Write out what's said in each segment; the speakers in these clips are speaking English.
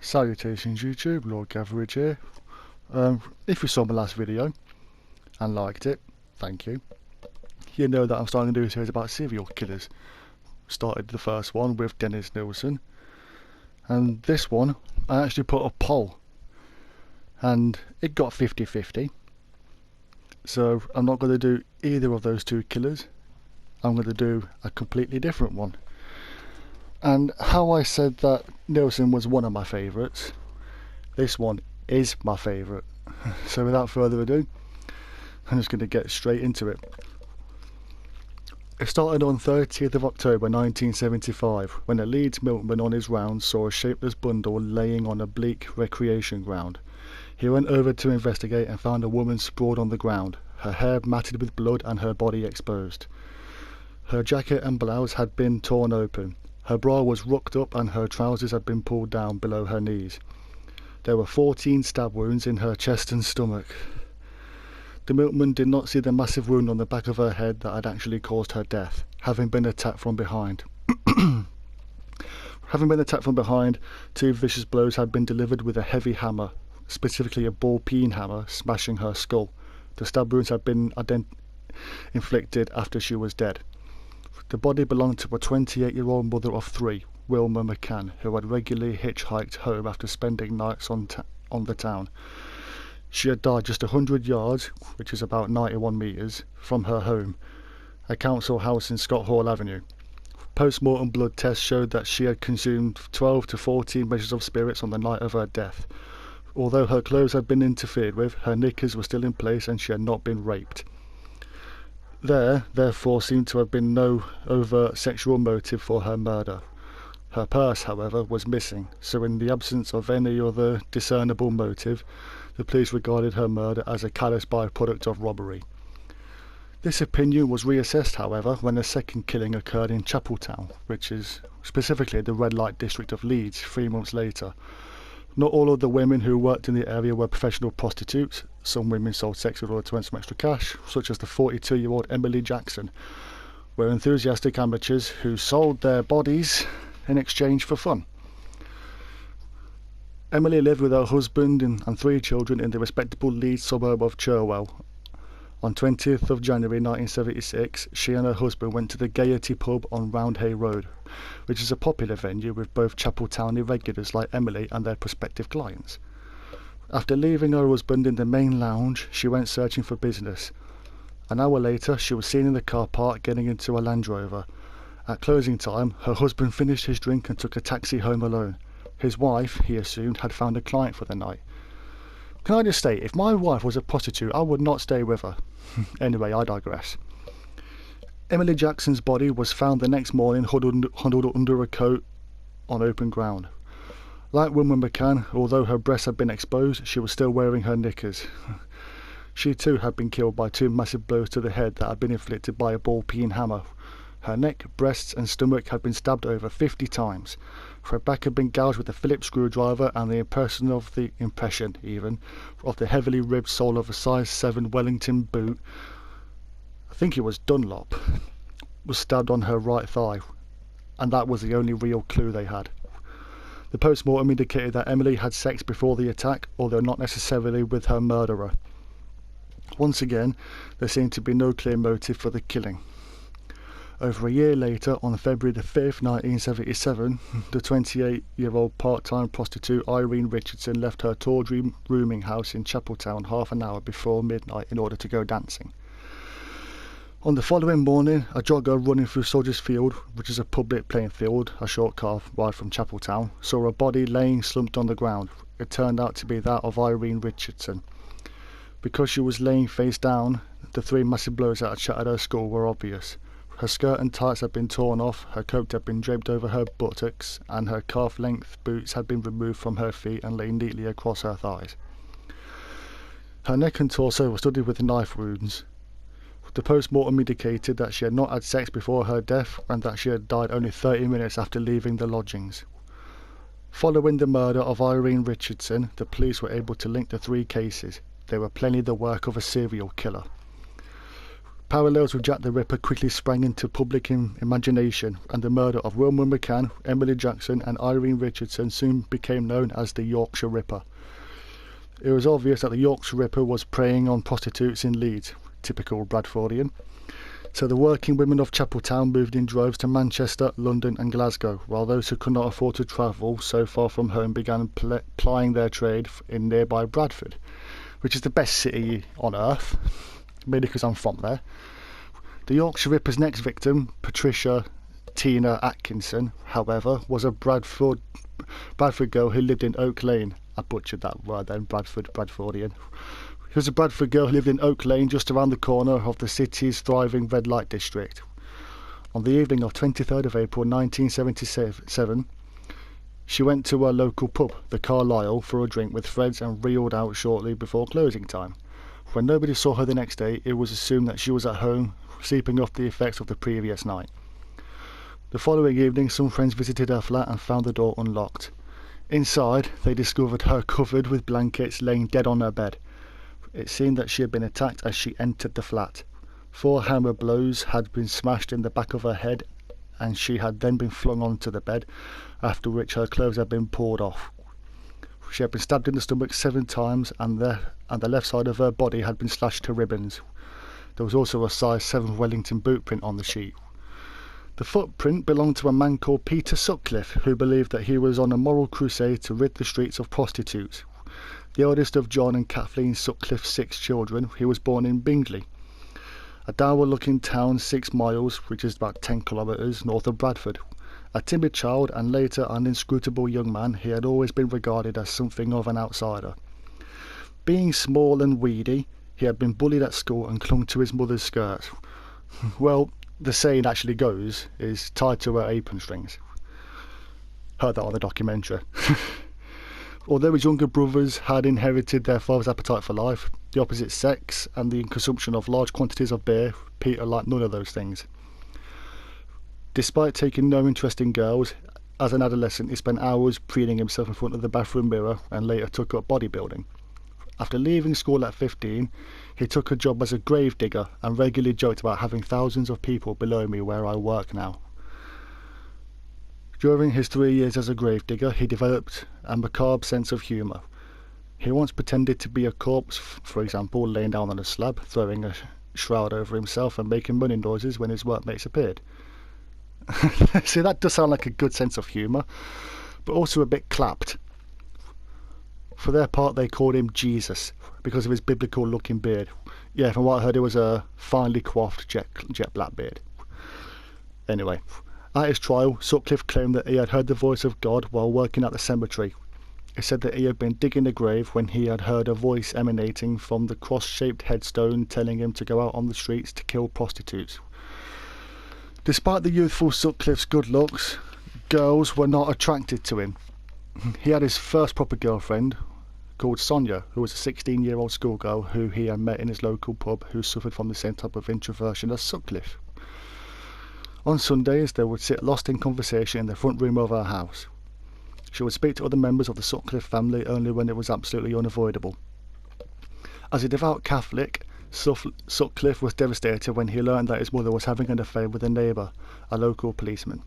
Salutations YouTube, Lord Gatheridge here. If you saw my last video and liked it, thank you. You know that I'm starting to do a series about serial killers. Started the first one with Dennis Nilsen, and this one I actually put a poll and it got 50-50. So I'm not going to do either of those two killers. I'm going to do a completely different one. And how I said that Nilsen was one of my favourites, this one is my favourite. So without further ado, I'm just going to get straight into it. It started on 30th of October 1975 when a Leeds milkman on his rounds saw a shapeless bundle laying on a bleak recreation ground. He went over to investigate and found a woman sprawled on the ground, her hair matted with blood and her body exposed. Her jacket and blouse had been torn open. Her bra was rucked up and her trousers had been pulled down below her knees. There were 14 stab wounds in her chest and stomach. The milkman did not see the massive wound on the back of her head that had actually caused her death, having been attacked from behind. Having been attacked from behind, 2 vicious blows had been delivered with a heavy hammer, specifically a ball-peen hammer, smashing her skull. The stab wounds had been inflicted after she was dead. The body belonged to a 28-year-old mother of 3, Wilma McCann, who had regularly hitchhiked home after spending nights on the town. She had died just 100 yards, which is about 91 metres, from her home, a council house in Scott Hall Avenue. Post-mortem blood tests showed that she had consumed 12 to 14 measures of spirits on the night of her death. Although her clothes had been interfered with, her knickers were still in place and she had not been raped. There, therefore, seemed to have been no overt sexual motive for her murder. Her purse, however, was missing, so in the absence of any other discernible motive, the police regarded her murder as a callous byproduct of robbery. This opinion was reassessed, however, when a second killing occurred in Chapeltown, which is specifically the red light district of Leeds, 3 months later. Not all of the women who worked in the area were professional prostitutes. Some women sold sex in order to earn some extra cash, such as the 42-year-old Emily Jackson, were enthusiastic amateurs who sold their bodies in exchange for fun. Emily lived with her husband and 3 children in the respectable Leeds suburb of Cherwell. On 20th of January 1976, she and her husband went to the Gaiety pub on Roundhay Road, which is a popular venue with both Chapeltown irregulars like Emily and their prospective clients. After leaving her husband in the main lounge, she went searching for business. An hour later, she was seen in the car park getting into a Land Rover. At closing time, her husband finished his drink and took a taxi home alone. His wife, he assumed, had found a client for the night. Can I just state, if my wife was a prostitute, I would not stay with her. Anyway, I digress. Emily Jackson's body was found the next morning huddled under a coat on open ground. Like Wilma McCann, although her breasts had been exposed, she was still wearing her knickers. She too had been killed by 2 massive blows to the head that had been inflicted by a ball-peen hammer. Her neck, breasts and stomach had been stabbed over 50 times. Her back had been gouged with a Phillips screwdriver, and the impression of the heavily ribbed sole of a size 7 Wellington boot, I think it was Dunlop, was stabbed on her right thigh, and that was the only real clue they had. The post-mortem indicated that Emily had sex before the attack, although not necessarily with her murderer. Once again, there seemed to be no clear motive for the killing. Over a year later, on February the 5th, 1977, the 28-year-old part-time prostitute Irene Richardson left her tawdry rooming house in Chapeltown half an hour before midnight in order to go dancing. On the following morning, a jogger running through Soldiers Field, which is a public playing field, a short car ride from Chapeltown, saw a body laying slumped on the ground. It turned out to be that of Irene Richardson. Because she was laying face down, the 3 massive blows that had shattered her skull were obvious. Her skirt and tights had been torn off, her coat had been draped over her buttocks, and her calf-length boots had been removed from her feet and lay neatly across her thighs. Her neck and torso were studded with knife wounds. The post-mortem indicated that she had not had sex before her death and that she had died only 30 minutes after leaving the lodgings. Following the murder of Irene Richardson, the police were able to link the 3 cases. They were plainly the work of a serial killer. Parallels with Jack the Ripper quickly sprang into public imagination, and the murder of Wilma McCann, Emily Jackson and Irene Richardson soon became known as the Yorkshire Ripper. It was obvious that the Yorkshire Ripper was preying on prostitutes in Leeds, typical Bradfordian. So the working women of Chapeltown moved in droves to Manchester, London and Glasgow, while those who could not afford to travel so far from home began plying their trade in nearby Bradford, which is the best city on earth, mainly because I'm from there. The Yorkshire Ripper's next victim, Patricia Tina Atkinson, however, was a Bradford girl who lived in Oak Lane. I butchered that word then, Bradfordian. She was a Bradford girl who lived in Oak Lane, just around the corner of the city's thriving red light district. On the evening of 23rd of April 1977, she went to her local pub, the Carlisle, for a drink with friends and reeled out shortly before closing time. When nobody saw her the next day, it was assumed that she was at home, sleeping off the effects of the previous night. The following evening, some friends visited her flat and found the door unlocked. Inside, they discovered her covered with blankets, laying dead on her bed. It seemed that she had been attacked as she entered the flat. 4 hammer blows had been smashed in the back of her head, and she had then been flung onto the bed, after which her clothes had been pulled off. She had been stabbed in the stomach 7 times, and the left side of her body had been slashed to ribbons. There was also a size 7 Wellington boot print on the sheet. The footprint belonged to a man called Peter Sutcliffe, who believed that he was on a moral crusade to rid the streets of prostitutes. The eldest of John and Kathleen Sutcliffe's 6 children, he was born in Bingley, a dour-looking town 6 miles, which is about 10 kilometres north of Bradford. A timid child and later an inscrutable young man, he had always been regarded as something of an outsider. Being small and weedy, he had been bullied at school and clung to his mother's skirts. Well, the saying actually goes, is tied to her apron strings. Heard that on the documentary. Although his younger brothers had inherited their father's appetite for life, the opposite sex, and the consumption of large quantities of beer, Peter liked none of those things. Despite taking no interest in girls, as an adolescent he spent hours preening himself in front of the bathroom mirror and later took up bodybuilding. After leaving school at 15, he took a job as a grave digger and regularly joked about having thousands of people below me where I work now. During his 3 years as a gravedigger, he developed a macabre sense of humour. He once pretended to be a corpse, for example, laying down on a slab, throwing a shroud over himself and making moaning noises when his workmates appeared. See, that does sound like a good sense of humour, but also a bit clapped. For their part, they called him Jesus, because of his biblical-looking beard. Yeah, from what I heard, it was a finely coiffed jet black beard. Anyway, at his trial, Sutcliffe claimed that he had heard the voice of God while working at the cemetery. He said that he had been digging a grave when he had heard a voice emanating from the cross-shaped headstone telling him to go out on the streets to kill prostitutes. Despite the youthful Sutcliffe's good looks, girls were not attracted to him. He had his first proper girlfriend, called Sonia, who was a 16-year-old schoolgirl who he had met in his local pub, who suffered from the same type of introversion as Sutcliffe. On Sundays, they would sit lost in conversation in the front room of her house. She would speak to other members of the Sutcliffe family only when it was absolutely unavoidable. As a devout Catholic, Sutcliffe was devastated when he learned that his mother was having an affair with a neighbour, a local policeman.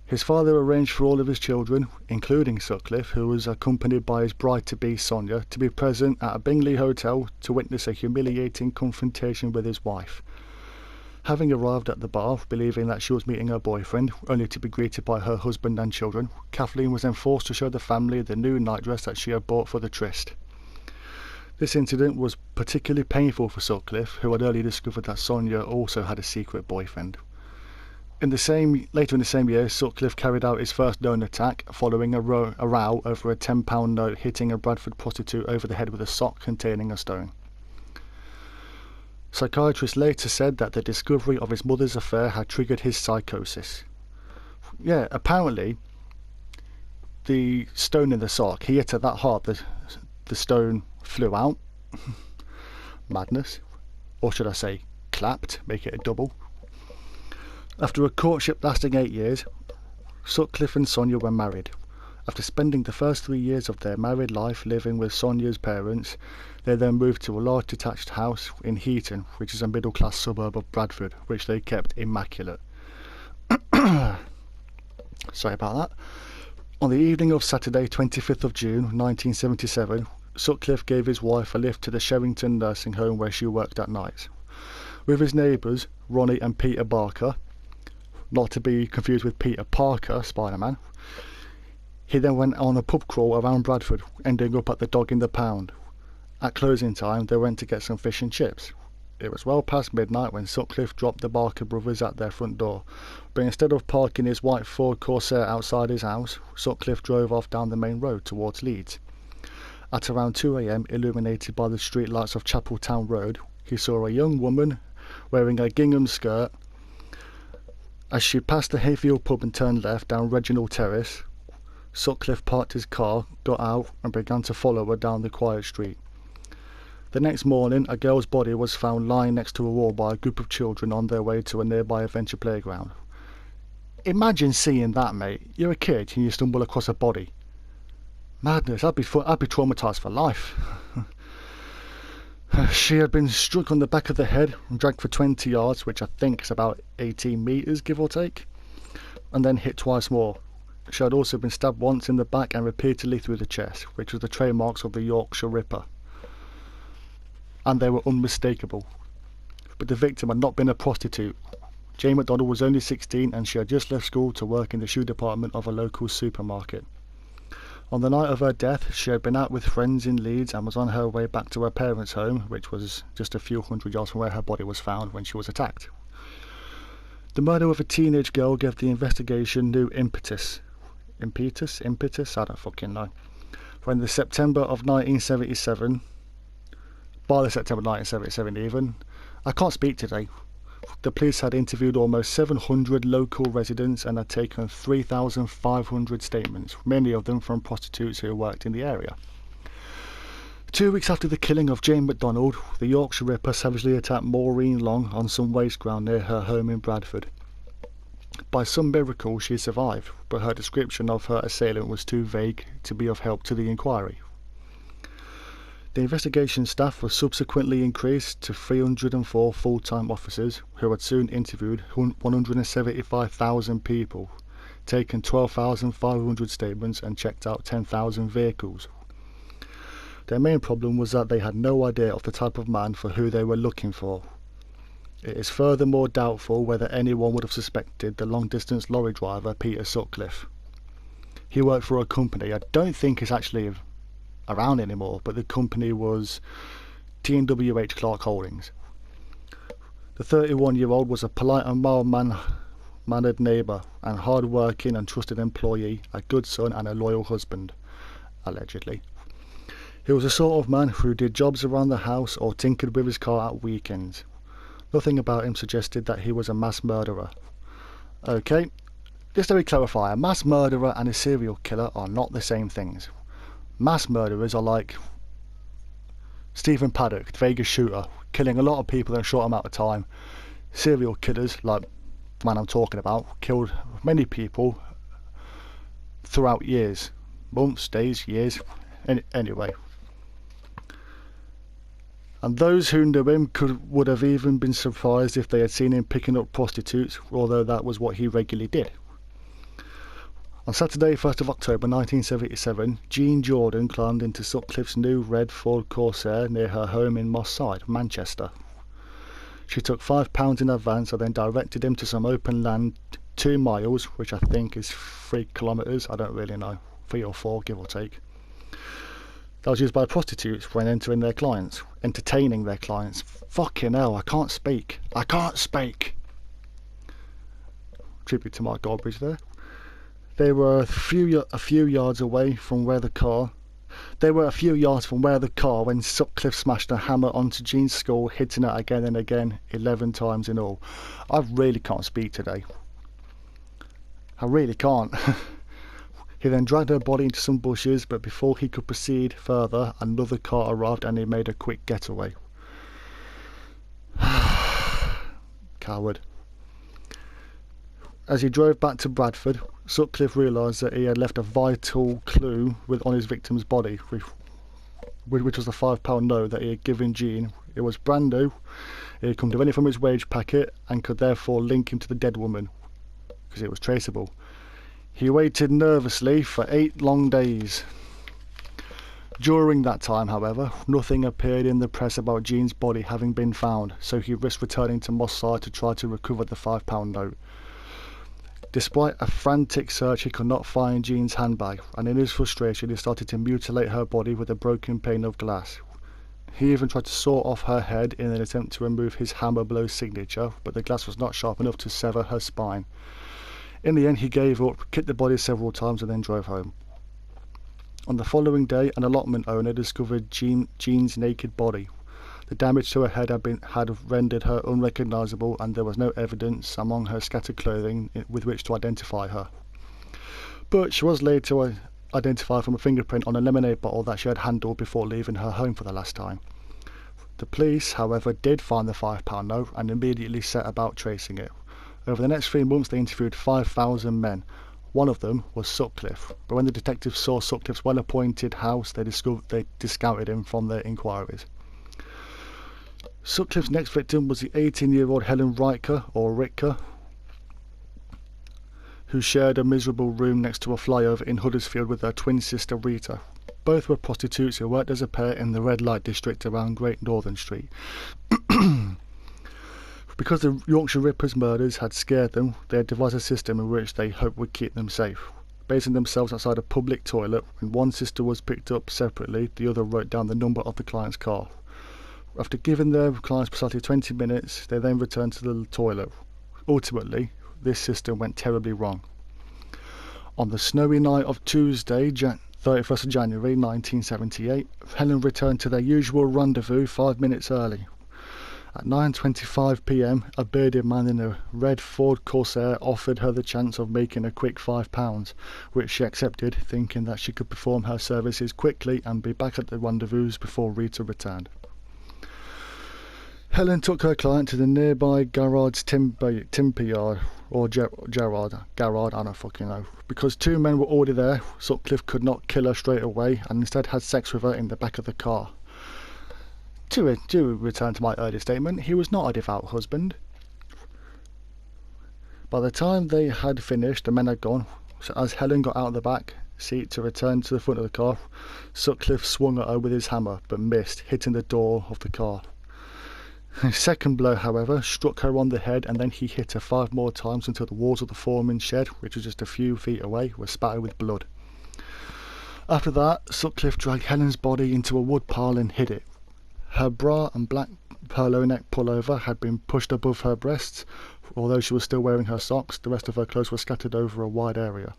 His father arranged for all of his children, including Sutcliffe, who was accompanied by his bride-to-be Sonia, to be present at a Bingley hotel to witness a humiliating confrontation with his wife. Having arrived at the bar, believing that she was meeting her boyfriend, only to be greeted by her husband and children, Kathleen was then forced to show the family the new nightdress that she had bought for the tryst. This incident was particularly painful for Sutcliffe, who had early discovered that Sonia also had a secret boyfriend. Later in the same year, Sutcliffe carried out his first known attack, following a row over a £10 note hitting a Bradford prostitute over the head with a sock containing a stone. Psychiatrists later said that the discovery of his mother's affair had triggered his psychosis. Yeah, apparently, the stone in the sock, he hit it that hard, the stone flew out. Madness. Or should I say, clapped, make it a double. After a courtship lasting 8 years, Sutcliffe and Sonia were married. After spending the first 3 years of their married life living with Sonia's parents, they then moved to a large detached house in Heaton, which is a middle-class suburb of Bradford, which they kept immaculate. Sorry about that. On the evening of Saturday, 25th of June 1977, Sutcliffe gave his wife a lift to the Sherrington nursing home where she worked at night. With his neighbours, Ronnie and Peter Barker, not to be confused with Peter Parker, Spider-Man, he then went on a pub crawl around Bradford, ending up at the Dog in the Pound. At closing time, they went to get some fish and chips. It was well past midnight when Sutcliffe dropped the Barker brothers at their front door, but instead of parking his white Ford Corsair outside his house, Sutcliffe drove off down the main road towards Leeds. At around 2 a.m, illuminated by the street lights of Chapeltown Road, he saw a young woman wearing a gingham skirt. As she passed the Hayfield pub and turned left down Reginald Terrace, Sutcliffe parked his car, got out and began to follow her down the quiet street. The next morning, a girl's body was found lying next to a wall by a group of children on their way to a nearby adventure playground. Imagine seeing that, mate. You're a kid and you stumble across a body. Madness, I'd be traumatised for life. She had been struck on the back of the head and dragged for 20 yards, which I think is about 18 metres, give or take, and then hit twice more. She had also been stabbed once in the back and repeatedly through the chest, which was the trademarks of the Yorkshire Ripper. And they were unmistakable. But the victim had not been a prostitute. Jane MacDonald was only 16 and she had just left school to work in the shoe department of a local supermarket. On the night of her death, she had been out with friends in Leeds and was on her way back to her parents' home, which was just a few hundred yards from where her body was found when she was attacked. The murder of a teenage girl gave the investigation new impetus? I don't fucking know. When the September of 1977, by the September 1977 even, I can't speak today, the police had interviewed almost 700 local residents and had taken 3,500 statements, many of them from prostitutes who worked in the area. 2 weeks after the killing of Jane MacDonald, the Yorkshire Ripper savagely attacked Maureen Long on some waste ground near her home in Bradford. By some miracle she survived, but her description of her assailant was too vague to be of help to the inquiry. The investigation staff was subsequently increased to 304 full-time officers who had soon interviewed 175,000 people, taken 12,500 statements and checked out 10,000 vehicles. Their main problem was that they had no idea of the type of man for who they were looking for. It is furthermore doubtful whether anyone would have suspected the long-distance lorry driver Peter Sutcliffe. He worked for a company I don't think is actually around anymore, but the company was T&WH Clark Holdings. The 31-year-old was a polite and mild-mannered neighbour and hard-working and trusted employee, a good son and a loyal husband, allegedly. He was the sort of man who did jobs around the house or tinkered with his car at weekends. Nothing about him suggested that he was a mass murderer. Okay, just to clarify, a mass murderer and a serial killer are not the same things. Mass murderers are like Stephen Paddock, the Vegas shooter, killing a lot of people in a short amount of time. Serial killers, like the man I'm talking about, killed many people throughout years. Months, days, years, anyway. And those who knew him would have even been surprised if they had seen him picking up prostitutes, although that was what he regularly did. On Saturday, 1st of October 1977, Jean Jordan climbed into Sutcliffe's new red Ford Corsair near her home in Moss Side, Manchester. She took £5 in advance and then directed him to some open land 2 miles, which I think is 3 kilometres, I don't really know, 3 or 4 give or take. That was used by prostitutes when entertaining their clients. Fucking hell, I can't speak. Tribute to Mark Goldbridge there. They were a few yards from where the car when Sutcliffe smashed a hammer onto Jean's skull, hitting her again and again, 11 times in all. I really can't speak today. I really can't. He then dragged her body into some bushes, but before he could proceed further, another car arrived and he made a quick getaway. Coward. As he drove back to Bradford, Sutcliffe realised that he had left a vital clue on his victim's body, which was the £5 note that he had given Jean. It was brand new, it had come directly from his wage packet and could therefore link him to the dead woman, because it was traceable. He waited nervously for 8 long days. During that time, however, nothing appeared in the press about Jean's body having been found, so he risked returning to Moss Side to try to recover the £5 note. Despite a frantic search, he could not find Jean's handbag, and in his frustration he started to mutilate her body with a broken pane of glass. He even tried to saw off her head in an attempt to remove his hammer blow signature, but the glass was not sharp enough to sever her spine. In the end he gave up, kicked the body several times and then drove home. On the following day, an allotment owner discovered Jean's naked body. The damage to her head had rendered her unrecognisable, and there was no evidence among her scattered clothing with which to identify her. But she was later identified from a fingerprint on a lemonade bottle that she had handled before leaving her home for the last time. The police, however, did find the £5 note and immediately set about tracing it. Over the next 3 months they interviewed 5,000 men. One of them was Sutcliffe, but when the detectives saw Sutcliffe's well-appointed house, they discounted him from their inquiries. Sutcliffe's next victim was the 18-year-old Helen Ritka, who shared a miserable room next to a flyover in Huddersfield with her twin sister Rita. Both were prostitutes who worked as a pair in the red light district around Great Northern Street. Because the Yorkshire Ripper's murders had scared them, they had devised a system in which they hoped would keep them safe. Basing themselves outside a public toilet, when one sister was picked up separately, the other wrote down the number of the client's car. After giving their clients precisely 20 minutes, they then returned to the toilet. Ultimately, this system went terribly wrong. On the snowy night of Tuesday, 31st of January 1978, Helen returned to their usual rendezvous 5 minutes early. At 9:25 p.m, a bearded man in a red Ford Corsair offered her the chance of making a quick £5, which she accepted, thinking that she could perform her services quickly and be back at the rendezvous before Rita returned. Helen took her client to the nearby Garrard's timber yard, or Garrard, I don't fucking know. Because 2 men were already there, Sutcliffe could not kill her straight away and instead had sex with her in the back of the car. To return to my earlier statement, he was not a devout husband. By the time they had finished, the men had gone, so as Helen got out of the back seat to return to the front of the car, Sutcliffe swung at her with his hammer, but missed, hitting the door of the car. His second blow, however, struck her on the head, and then he hit her 5 more times until the walls of the foreman's shed, which was just a few feet away, were spattered with blood. After that, Sutcliffe dragged Helen's body into a wood pile and hid it. Her bra and black polo neck pullover had been pushed above her breasts. Although she was still wearing her socks, the rest of her clothes were scattered over a wide area.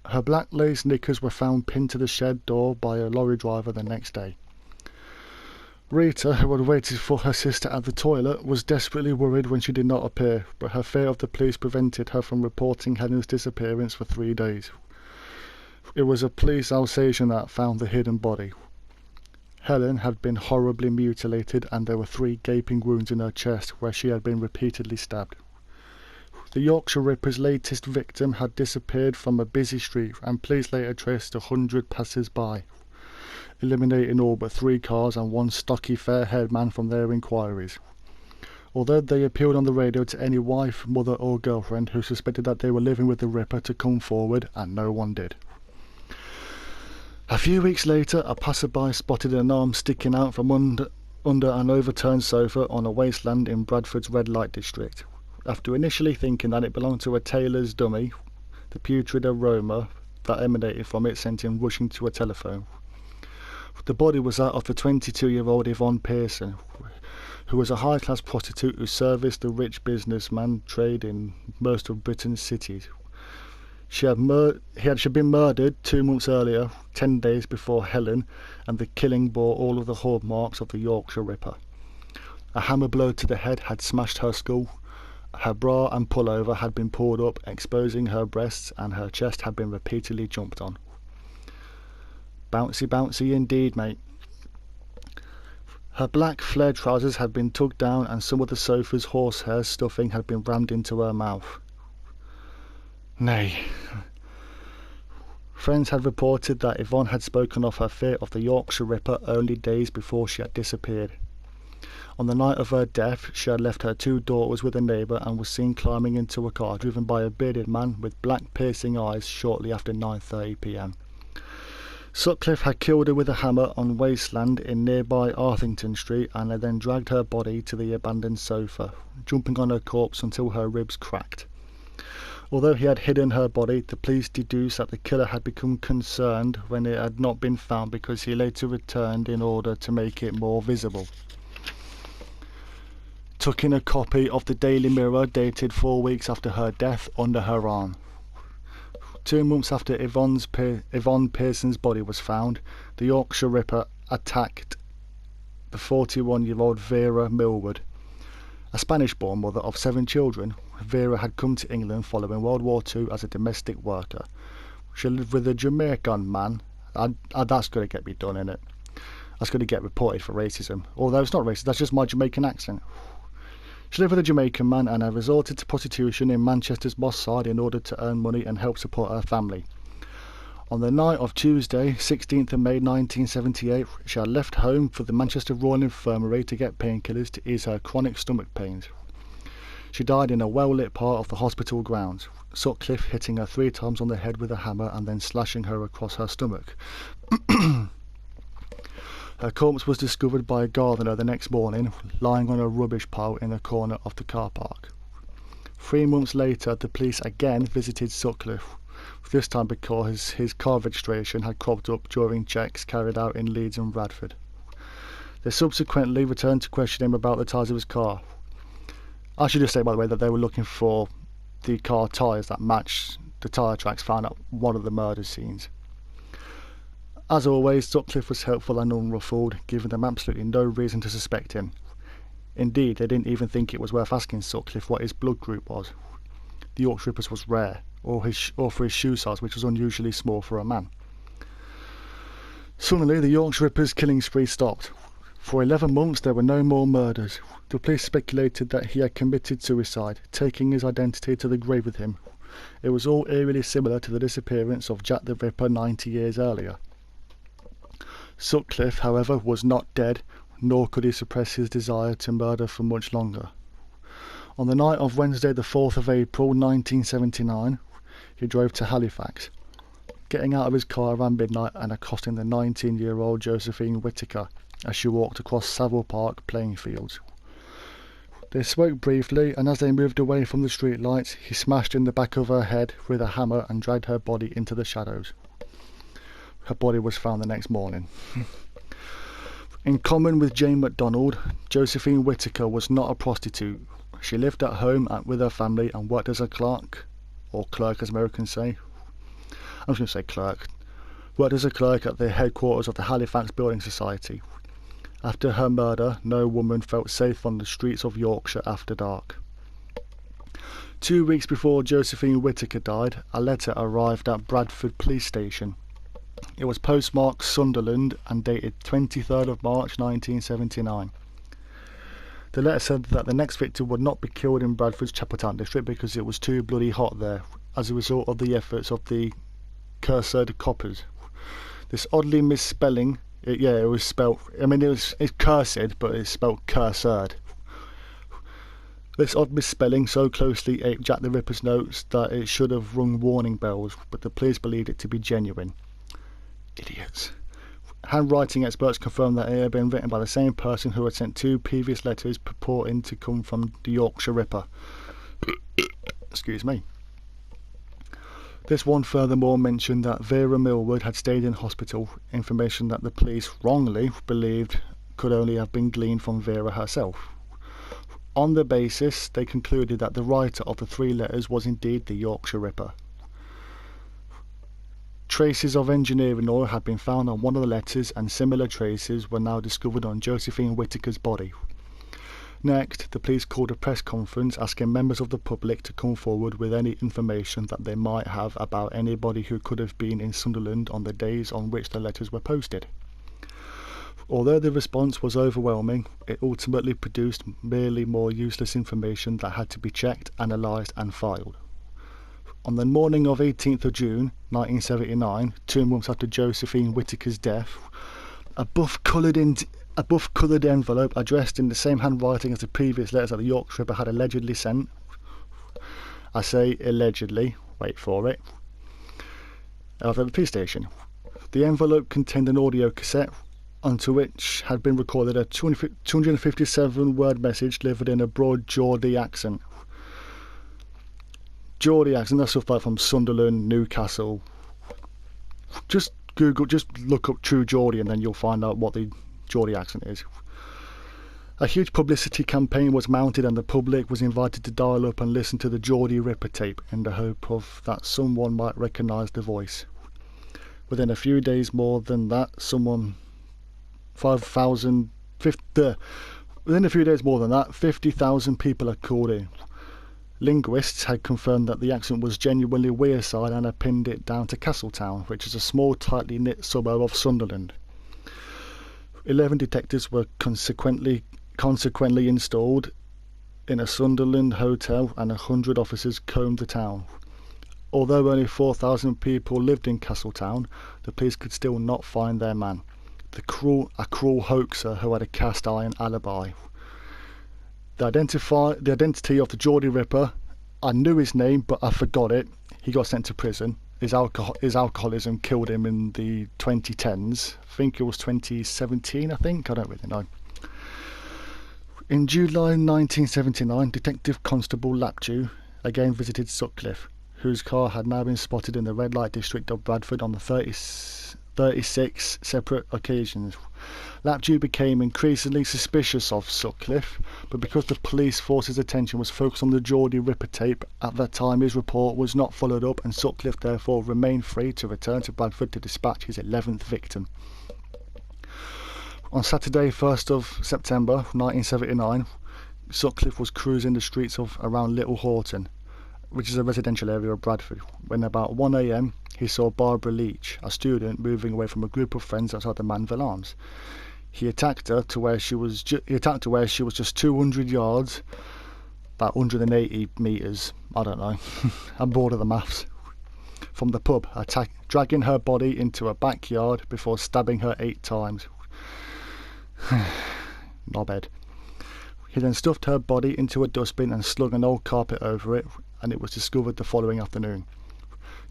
Her black lace knickers were found pinned to the shed door by a lorry driver the next day. Rita, who had waited for her sister at the toilet, was desperately worried when she did not appear, but her fear of the police prevented her from reporting Helen's disappearance for 3 days. It was a police Alsatian that found the hidden body. Helen had been horribly mutilated, and there were 3 gaping wounds in her chest where she had been repeatedly stabbed. The Yorkshire Ripper's latest victim had disappeared from a busy street, and police later traced 100 passers-by, eliminating all but 3 cars and 1 stocky fair-haired man from their inquiries. Although they appealed on the radio to any wife, mother or girlfriend who suspected that they were living with the Ripper to come forward, and no one did. A few weeks later, a passerby spotted an arm sticking out from under an overturned sofa on a wasteland in Bradford's red light district. After initially thinking that it belonged to a tailor's dummy, the putrid aroma that emanated from it sent him rushing to a telephone. The body was that of the 22-year-old Yvonne Pearson, who was a high-class prostitute who serviced the rich businessman trade in most of Britain's cities. She had been murdered 2 months earlier, 10 days before Helen, and the killing bore all of the hallmarks of the Yorkshire Ripper. A hammer blow to the head had smashed her skull. Her bra and pullover had been pulled up, exposing her breasts, and her chest had been repeatedly jumped on. Bouncy, bouncy indeed, mate. Her black flared trousers had been tugged down, and some of the sofa's horsehair stuffing had been rammed into her mouth. Nay. Friends had reported that Yvonne had spoken of her fear of the Yorkshire Ripper only days before she had disappeared. On the night of her death, she had left her 2 daughters with a neighbour and was seen climbing into a car driven by a bearded man with black piercing eyes shortly after 9:30 p.m. Sutcliffe had killed her with a hammer on wasteland in nearby Arthington Street and had then dragged her body to the abandoned sofa, jumping on her corpse until her ribs cracked. Although he had hidden her body, the police deduced that the killer had become concerned when it had not been found because he later returned in order to make it more visible. Tucking a copy of the Daily Mirror dated 4 weeks after her death under her arm. 2 months after Yvonne Pearson's body was found, the Yorkshire Ripper attacked the 41-year-old Vera Millward. A Spanish-born mother of 7 children, Vera had come to England following World War II as a domestic worker. She lived with a Jamaican man. That's going to get me done, innit? That's going to get reported for racism. Although it's not racist, that's just my Jamaican accent. She lived with a Jamaican man and had resorted to prostitution in Manchester's Moss Side in order to earn money and help support her family. On the night of Tuesday, 16th of May 1978, she had left home for the Manchester Royal Infirmary to get painkillers to ease her chronic stomach pains. She died in a well-lit part of the hospital grounds, Sutcliffe hitting her 3 times on the head with a hammer and then slashing her across her stomach. Her corpse was discovered by a gardener the next morning, lying on a rubbish pile in the corner of the car park. 3 months later, the police again visited Sutcliffe, this time because his car registration had cropped up during checks carried out in Leeds and Bradford. They subsequently returned to question him about the tyres of his car. I should just say, by the way, that they were looking for the car tyres that matched the tyre tracks found at one of the murder scenes. As always, Sutcliffe was helpful and unruffled, giving them absolutely no reason to suspect him. Indeed, they didn't even think it was worth asking Sutcliffe what his blood group was. The Yorkshire Ripper's was rare, or for his shoe size, which was unusually small for a man. Suddenly, the Yorkshire Ripper's killing spree stopped. For 11 months, there were no more murders. The police speculated that he had committed suicide, taking his identity to the grave with him. It was all eerily similar to the disappearance of Jack the Ripper 90 years earlier. Sutcliffe, however, was not dead, nor could he suppress his desire to murder for much longer. On the night of Wednesday the 4th of April 1979, he drove to Halifax, getting out of his car around midnight and accosting the 19-year-old Josephine Whittaker as she walked across Savile Park playing fields. They spoke briefly, and as they moved away from the streetlights, he smashed in the back of her head with a hammer and dragged her body into the shadows. Her body was found the next morning. In common with Jane MacDonald, Josephine Whittaker was not a prostitute. She lived at home with her family and worked as a clerk, or clerk as Americans say. I'm just going to say clerk. Worked as a clerk at the headquarters of the Halifax Building Society. After her murder, no woman felt safe on the streets of Yorkshire after dark. 2 weeks before Josephine Whittaker died, a letter arrived at Bradford Police Station. It was postmarked Sunderland and dated 23rd of March 1979. The letter said that the next victim would not be killed in Bradford's Chapeltown district because it was too bloody hot there, as a result of the efforts of the cursed coppers. This oddly misspelling, it was spelt, it's cursed, but it's spelt cursed. This odd misspelling so closely aped Jack the Ripper's notes that it should have rung warning bells, but the police believed it to be genuine. Idiots. Handwriting experts confirmed that it had been written by the same person who had sent 2 previous letters purporting to come from the Yorkshire Ripper. Excuse me. This one furthermore mentioned that Vera Millward had stayed in hospital, information that the police wrongly believed could only have been gleaned from Vera herself. On the basis, they concluded that the writer of the 3 letters was indeed the Yorkshire Ripper. Traces of engineering oil had been found on one of the letters, and similar traces were now discovered on Josephine Whittaker's body. Next, the police called a press conference asking members of the public to come forward with any information that they might have about anybody who could have been in Sunderland on the days on which the letters were posted. Although the response was overwhelming, it ultimately produced merely more useless information that had to be checked, analysed and filed. On the morning of 18th of June 1979, 2 months after Josephine Whittaker's death, a buff-coloured envelope addressed in the same handwriting as the previous letters that the Yorkshire Ripper had allegedly sent. I say allegedly, wait for it, out of the police station. The envelope contained an audio cassette onto which had been recorded a 257-word message delivered in a broad Geordie accent. Geordie accent, that's stuff like from Sunderland, Newcastle. Just look up True Geordie and then you'll find out what the Geordie accent is. A huge publicity campaign was mounted and the public was invited to dial up and listen to the Geordie Ripper tape in the hope of that someone might recognise the voice. Within a few days more than that, 50,000 people had called in. Linguists had confirmed that the accent was genuinely Wearside and had pinned it down to Castletown, which is a small, tightly knit suburb of Sunderland. 11 detectives were consequently installed in a Sunderland hotel and 100 officers combed the town. Although only 4,000 people lived in Castletown, the police could still not find their man, a cruel hoaxer who had a cast iron alibi. The identity of the Geordie Ripper, I knew his name but I forgot it. He got sent to prison. His alcoholism killed him in the 2010s. I think it was 2017, I don't really know. In July 1979, Detective Constable Lapdew again visited Sutcliffe, whose car had now been spotted in the red light district of Bradford on the 36 separate occasions. Lapdew became increasingly suspicious of Sutcliffe, but because the police force's attention was focused on the Geordie Ripper tape, at that time his report was not followed up and Sutcliffe therefore remained free to return to Bradford to dispatch his 11th victim. On Saturday 1st of September 1979, Sutcliffe was cruising the streets of around Little Horton, which is a residential area of Bradford, when about 1 a.m. he saw Barbara Leach, a student, moving away from a group of friends outside the Manville Arms. He attacked her to where she was just 200 yards, about 180 metres, I don't know, I'm bored of the maths, from the pub, dragging her body into a backyard before stabbing her 8 times. Knobhead. He then stuffed her body into a dustbin and slung an old carpet over it, and it was discovered the following afternoon.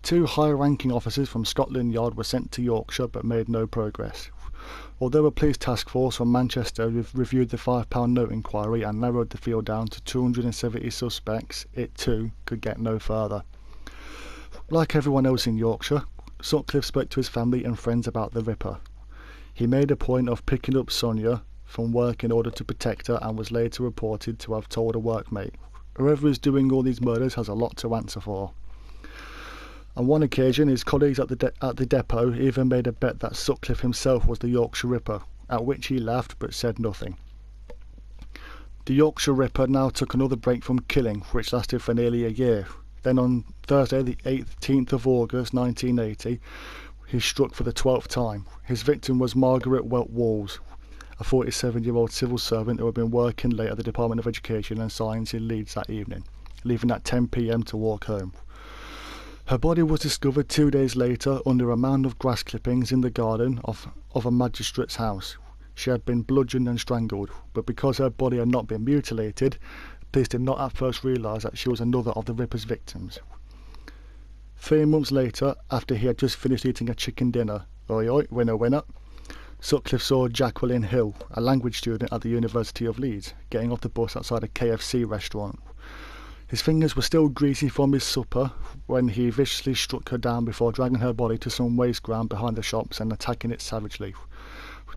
2 high-ranking officers from Scotland Yard were sent to Yorkshire but made no progress. Although a police task force from Manchester reviewed the £5 note inquiry and narrowed the field down to 270 suspects, it too could get no further. Like everyone else in Yorkshire, Sutcliffe spoke to his family and friends about the Ripper. He made a point of picking up Sonia from work in order to protect her and was later reported to have told a workmate, "Whoever is doing all these murders has a lot to answer for." On one occasion, his colleagues at the depot even made a bet that Sutcliffe himself was the Yorkshire Ripper, at which he laughed but said nothing. The Yorkshire Ripper now took another break from killing, which lasted for nearly a year. Then on Thursday, the 18th of August 1980, he struck for the 12th time. His victim was Margaret Walls, a 47-year-old civil servant who had been working late at the Department of Education and Science in Leeds that evening, leaving at 10 p.m. to walk home. Her body was discovered 2 days later under a mound of grass clippings in the garden of a magistrate's house. She had been bludgeoned and strangled, but because her body had not been mutilated, police did not at first realise that she was another of the Ripper's victims. 3 months later, after he had just finished eating a chicken dinner, oi oi, winner winner, Sutcliffe saw Jacqueline Hill, a language student at the University of Leeds, getting off the bus outside a KFC restaurant. His fingers were still greasy from his supper when he viciously struck her down before dragging her body to some waste ground behind the shops and attacking it savagely.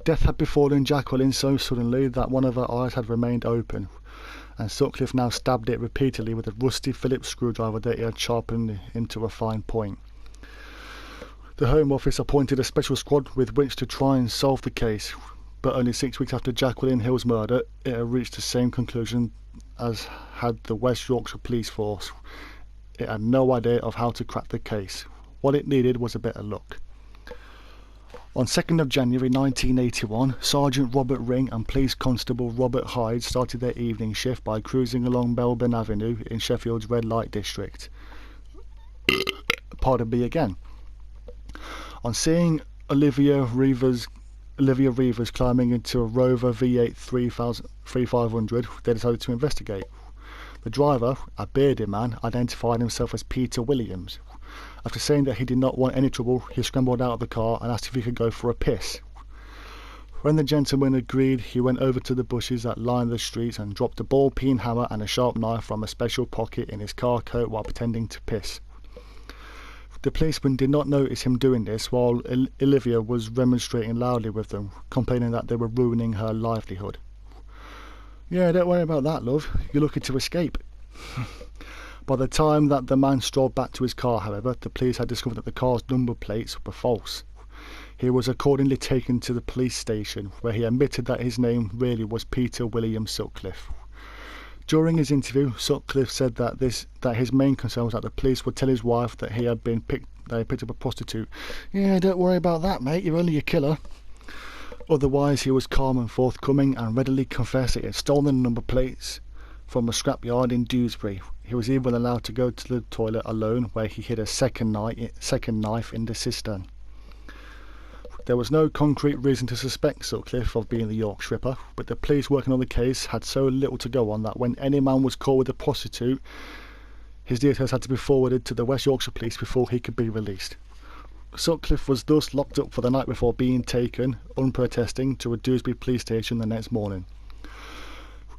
Death had befallen Jacqueline so suddenly that one of her eyes had remained open, and Sutcliffe now stabbed it repeatedly with a rusty Phillips screwdriver that he had sharpened into a fine point. The Home Office appointed a special squad with which to try and solve the case, but only 6 weeks after Jacqueline Hill's murder, it had reached the same conclusion as had the West Yorkshire Police Force. It had no idea of how to crack the case. What it needed was a bit of luck. On 2nd of January 1981, Sergeant Robert Ring and Police Constable Robert Hyde started their evening shift by cruising along Melbourne Avenue in Sheffield's red light district. pardon me again. On seeing Olivia Reevers climbing into a Rover V8 3500, they decided to investigate. The driver, a bearded man, identified himself as Peter Williams. After saying that he did not want any trouble, he scrambled out of the car and asked if he could go for a piss. When the gentleman agreed, he went over to the bushes that lined the streets and dropped a ball-peen hammer and a sharp knife from a special pocket in his car coat while pretending to piss. The policeman did not notice him doing this, while Olivia was remonstrating loudly with them, complaining that they were ruining her livelihood. "Yeah, don't worry about that, love. You're looking to escape." By the time that the man strolled back to his car, however, the police had discovered that the car's number plates were false. He was accordingly taken to the police station, where he admitted that his name really was Peter William Sutcliffe. During his interview, Sutcliffe said that his main concern was that the police would tell his wife that he had picked up a prostitute. "Yeah, don't worry about that, mate. You're only a killer." Otherwise, he was calm and forthcoming and readily confessed that he had stolen the number plates from a scrapyard in Dewsbury. He was even allowed to go to the toilet alone, where he hid a second knife in the cistern. There was no concrete reason to suspect Sutcliffe of being the Yorkshire Ripper, but the police working on the case had so little to go on that when any man was caught with a prostitute, his details had to be forwarded to the West Yorkshire Police before he could be released. Sutcliffe was thus locked up for the night before being taken, unprotesting, to a Dewsbury police station the next morning.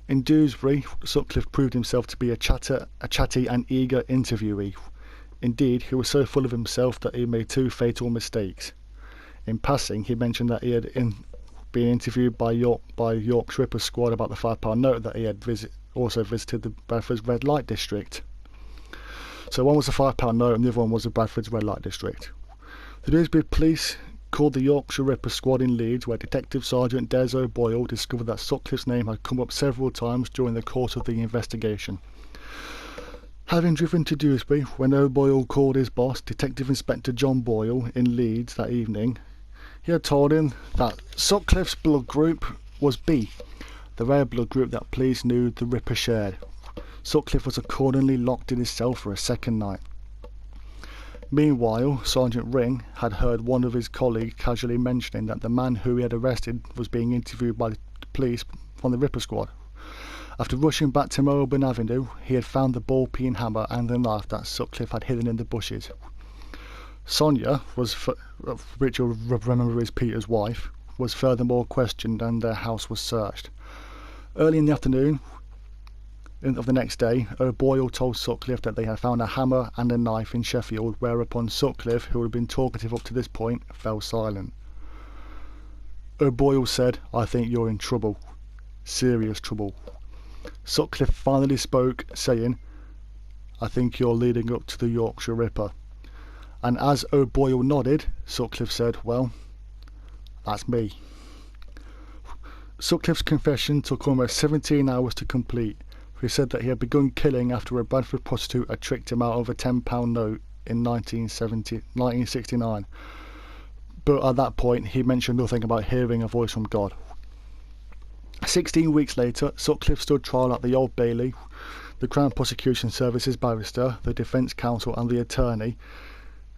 In Dewsbury, Sutcliffe proved himself to be a chatty and eager interviewee. Indeed, he was so full of himself that he made two fatal mistakes. In passing, he mentioned that he had been interviewed by Yorkshire Ripper Squad about the £5 note that he had also visited the Bradford's red light district. So one was a £5 note and the other one was the Bradford's red light district. The Dewsbury police called the Yorkshire Ripper Squad in Leeds, where Detective Sergeant Des O'Boyle discovered that Sutcliffe's name had come up several times during the course of the investigation. Having driven to Dewsbury, when O'Boyle called his boss, Detective Inspector John Boyle, in Leeds that evening, he had told him that Sutcliffe's blood group was B, the rare blood group that police knew the Ripper shared. Sutcliffe was accordingly locked in his cell for a second night. Meanwhile, Sergeant Ring had heard one of his colleagues casually mentioning that the man who he had arrested was being interviewed by the police from the Ripper Squad. After rushing back to Melbourne Avenue, he had found the ball-peen hammer and the knife that Sutcliffe had hidden in the bushes. Sonia, which you'll remember is Peter's wife, was furthermore questioned and their house was searched. Early in the afternoon of the next day, O'Boyle told Sutcliffe that they had found a hammer and a knife in Sheffield, whereupon Sutcliffe, who had been talkative up to this point, fell silent. O'Boyle said, "I think you're in trouble. Serious trouble." Sutcliffe finally spoke, saying, "I think you're leading up to the Yorkshire Ripper." And as O'Boyle nodded, Sutcliffe said, "Well, that's me." Sutcliffe's confession took almost 17 hours to complete. He said that he had begun killing after a Bradford prostitute had tricked him out of a £10 note in 1969. But at that point, he mentioned nothing about hearing a voice from God. 16 weeks later, Sutcliffe stood trial at the Old Bailey. The Crown Prosecution Service's barrister, the Defence Counsel and the Attorney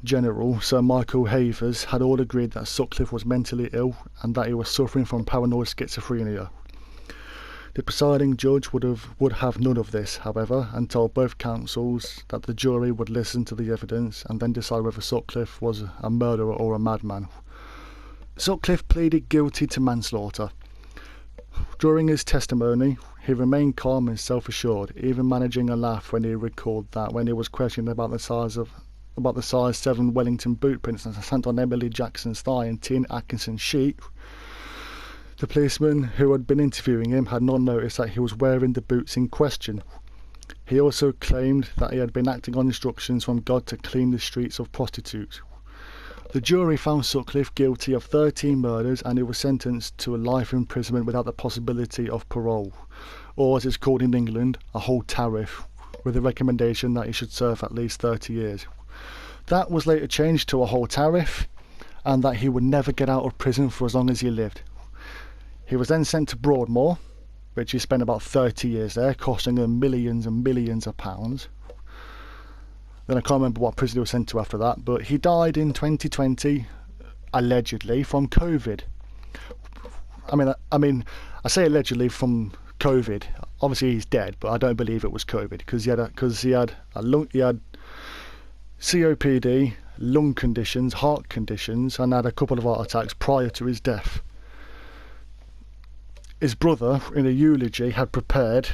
General, Sir Michael Havers, had all agreed that Sutcliffe was mentally ill and that he was suffering from paranoid schizophrenia. The presiding judge would have none of this, however, and told both counsels that the jury would listen to the evidence and then decide whether Sutcliffe was a murderer or a madman. Sutcliffe pleaded guilty to manslaughter. During his testimony, he remained calm and self-assured, even managing a laugh when he recalled that when he was questioned about the size 7 Wellington boot prints that sat on Emily Jackson's thigh and Tin Atkinson's sheet, the policeman who had been interviewing him had not noticed that he was wearing the boots in question. He also claimed that he had been acting on instructions from God to clean the streets of prostitutes. The jury found Sutcliffe guilty of 13 murders and he was sentenced to a life imprisonment without the possibility of parole, or as it's called in England, a whole tariff, with the recommendation that he should serve at least 30 years. That was later changed to a whole tariff, and that he would never get out of prison for as long as he lived. He was then sent to Broadmoor, which he spent about 30 years there, costing him millions and millions of pounds. Then I can't remember what prison he was sent to after that, but he died in 2020, allegedly, from COVID. I say allegedly from COVID. Obviously he's dead, but I don't believe it was COVID because he had COPD, lung conditions, heart conditions, and had a couple of heart attacks prior to his death. His brother, in a eulogy, prepared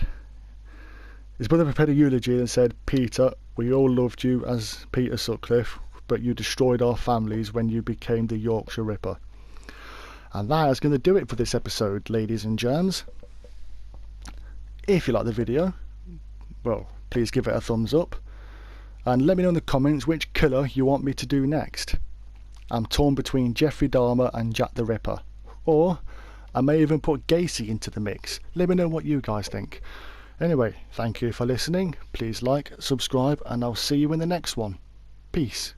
a eulogy and said, "Peter, we all loved you as Peter Sutcliffe, but you destroyed our families when you became the Yorkshire Ripper." And that is going to do it for this episode, ladies and germs. If you like the video, well, please give it a thumbs up. And let me know in the comments which killer you want me to do next. I'm torn between Jeffrey Dahmer and Jack the Ripper. Or I may even put Gacy into the mix. Let me know what you guys think. Anyway, thank you for listening. Please like, subscribe, and I'll see you in the next one. Peace.